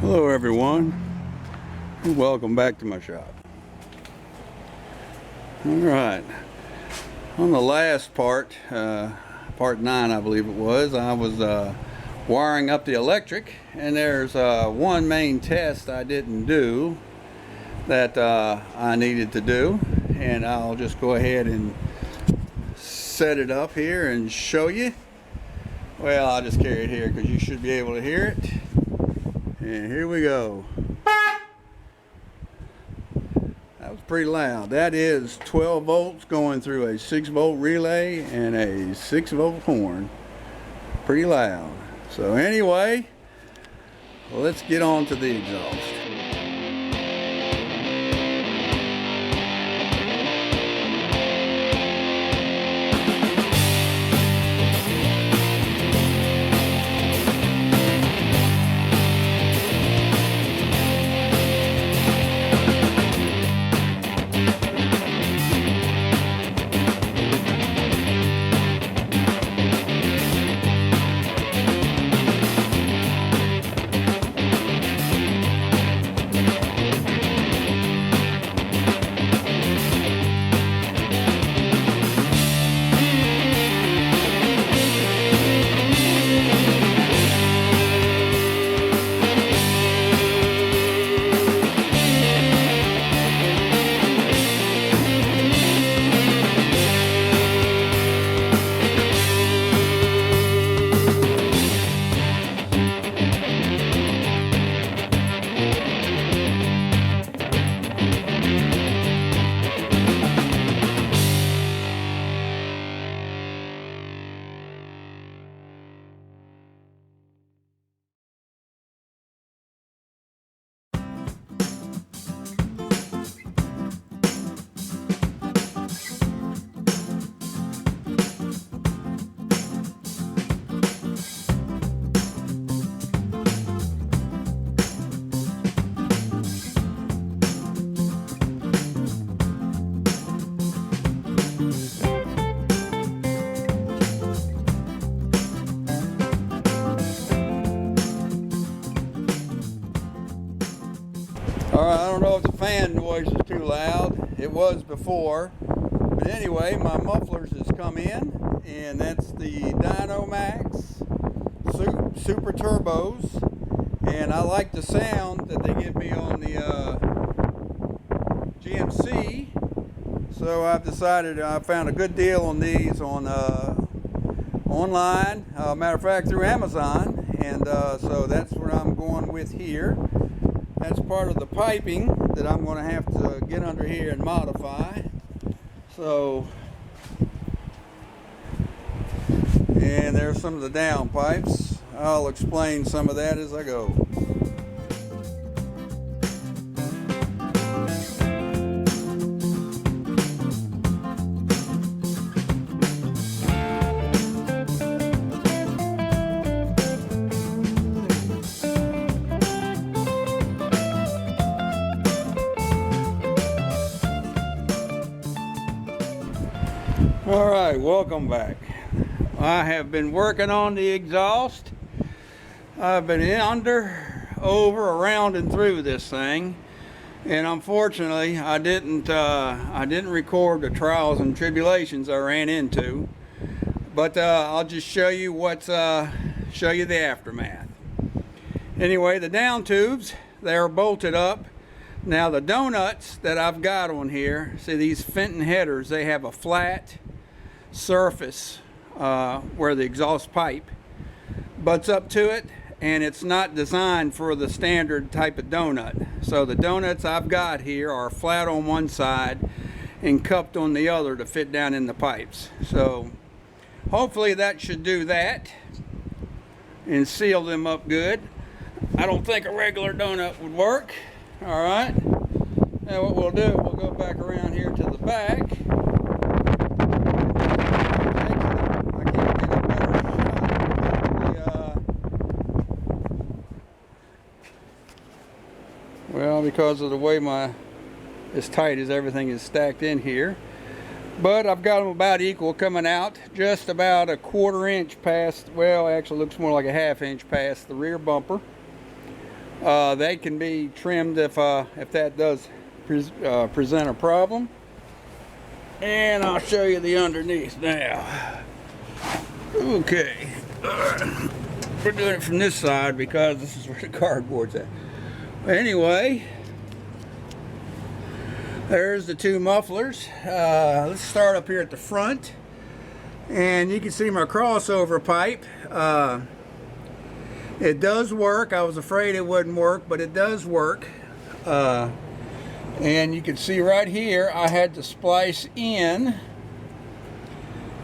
Hello everyone, and welcome back to my shop. Alright, on the last part, part 9 I believe it was, I was wiring up the electric, and there's one main test I didn't do that I needed to do, and I'll just go ahead and set it up here and show you. Well, I'll just carry it here because you should be able to hear it. And here we go. That was pretty loud. That is 12 volts going through a 6-volt relay and a 6-volt horn. Pretty loud. So anyway, let's get on to the exhaust. Alright, I don't know if the fan noise is too loud. It was before. But anyway, my mufflers has come in, and that's the Dynomax Super Turbos. And I like the sound that they give me on the GMC. So I've decided I found a good deal on these on online. Matter of fact, through Amazon. And so that's what I'm going with here. That's part of the piping that I'm going to have to get under here and modify. So, and there's some of the down pipes. I'll explain some of that as I go. Alright, welcome back. I have been working on the exhaust. I've been under, over, around, and through this thing. And unfortunately, I didn't record the trials and tribulations I ran into. But I'll just show you show you the aftermath. Anyway, the down tubes, they're bolted up. Now the donuts that I've got on here, see these Fenton headers, they have a flat surface where the exhaust pipe butts up to it, and it's not designed for the standard type of donut. So the donuts I've got here are flat on one side and cupped on the other to fit down in the pipes. So hopefully that should do that and seal them up good. I don't think a regular donut would work. Alright, now what we'll do, we'll go back around here to the back. Well, because of the way as tight as everything is stacked in here. But I've got them about equal coming out, just about a 1/4 inch past, well, actually looks more like a 1/2 inch past the rear bumper. They can be trimmed if that does present a problem. And I'll show you the underneath now. Okay, we're doing it from this side because this is where the cardboard's at. Anyway, there's the two mufflers. Let's start up here at the front, and you can see my crossover pipe. It does work. I was afraid it wouldn't work, but it does work. And you can see right here I had to splice in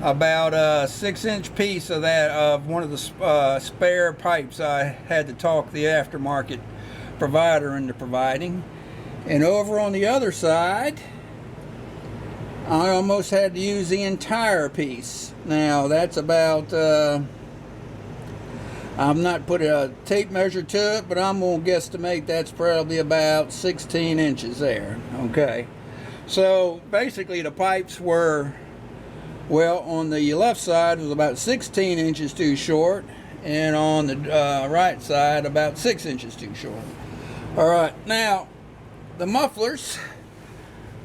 about a 6-inch piece of that, of one of the spare pipes I had to talk the aftermarket provider into providing. And over on the other side, I almost had to use the entire piece. Now that's about I'm not putting a tape measure to it, but I'm going to guesstimate that's probably about 16 inches there. Okay, so basically the pipes were, well, on the left side was about 16 inches too short, and on the right side about 6 inches too short. All right, now the mufflers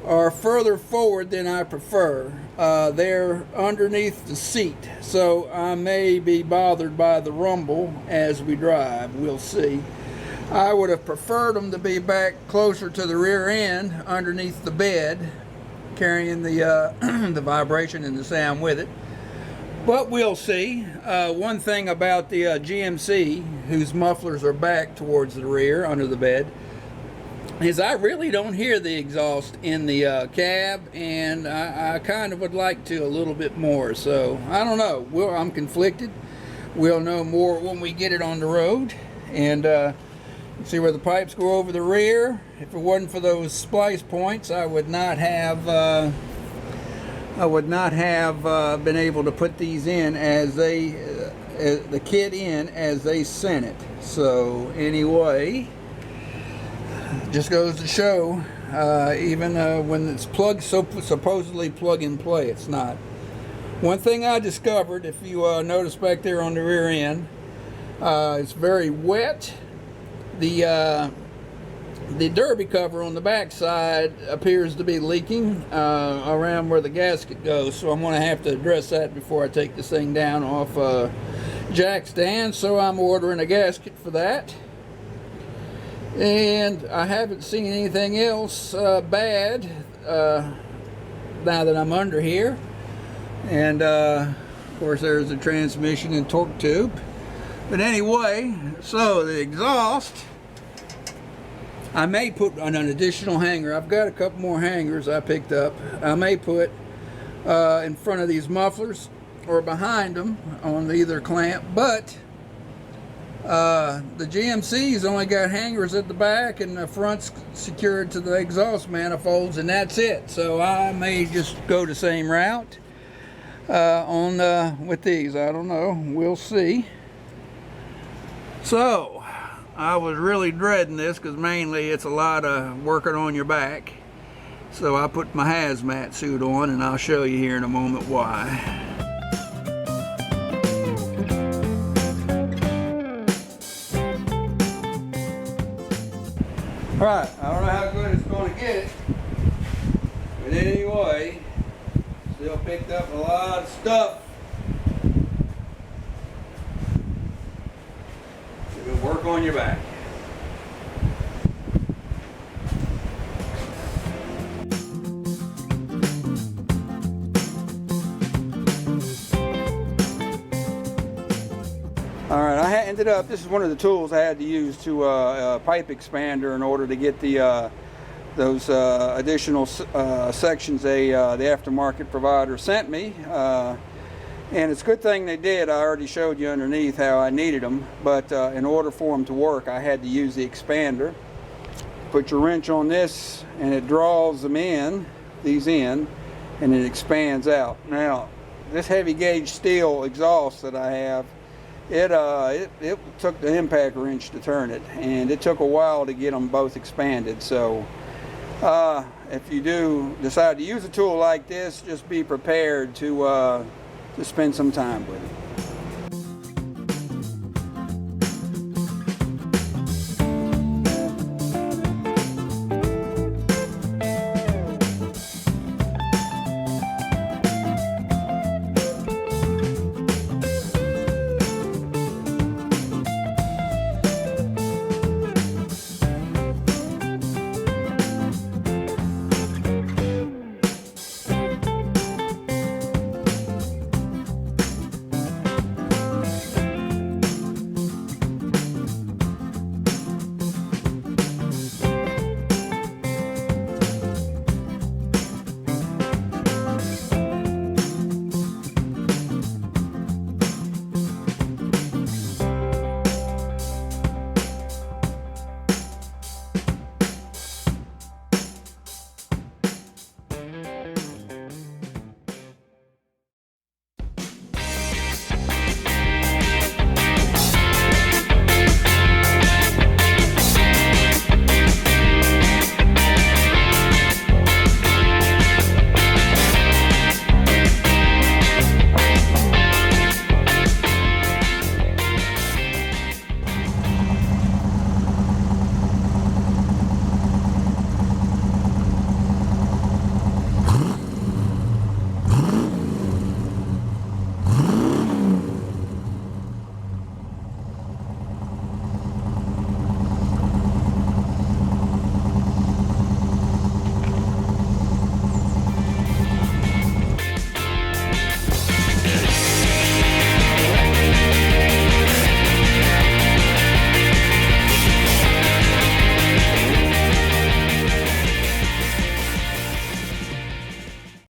are further forward than I prefer. They're underneath the seat, so I may be bothered by the rumble as we drive. We'll see. I would have preferred them to be back closer to the rear end, underneath the bed, carrying the the vibration and the sound with it. But we'll see. One thing about the GMC, whose mufflers are back towards the rear, under the bed, is I really don't hear the exhaust in the cab, and I kind of would like to a little bit more. So I don't know. I'm conflicted. We'll know more when we get it on the road, and see where the pipes go over the rear. If it wasn't for those splice points, I would not have been able to put these in as they the kit in as they sent it. So anyway, just goes to show, even when it's supposedly plug and play, it's not. One thing I discovered, if you notice back there on the rear end, it's very wet. The derby cover on the back side appears to be leaking around where the gasket goes, so I'm going to have to address that before I take this thing down off jack stand. So I'm ordering a gasket for that. And I haven't seen anything else bad now that I'm under here. And of course there's the transmission and torque tube. But anyway, so the exhaust, I may put on an additional hanger. I've got a couple more hangers I picked up. I may put in front of these mufflers or behind them on either clamp, but the GMC's only got hangers at the back, and the front's secured to the exhaust manifolds, and that's it. So I may just go the same route with these. I don't know. We'll see. So I was really dreading this because mainly it's a lot of working on your back. So I put my hazmat suit on, and I'll show you here in a moment why. Alright, I don't know how good it's going to get it, but anyway, still picked up a lot of stuff. You can work on your back. Alright, I ended up, this is one of the tools I had to use to pipe expander in order to get the those additional sections the aftermarket provider sent me. And it's a good thing they did. I already showed you underneath how I needed them, but in order for them to work, I had to use the expander. Put your wrench on this, and it draws them in, these in, and it expands out. Now, this heavy gauge steel exhaust that I have, it took the impact wrench to turn it, and it took a while to get them both expanded. So if you do decide to use a tool like this, just be prepared to spend some time with it.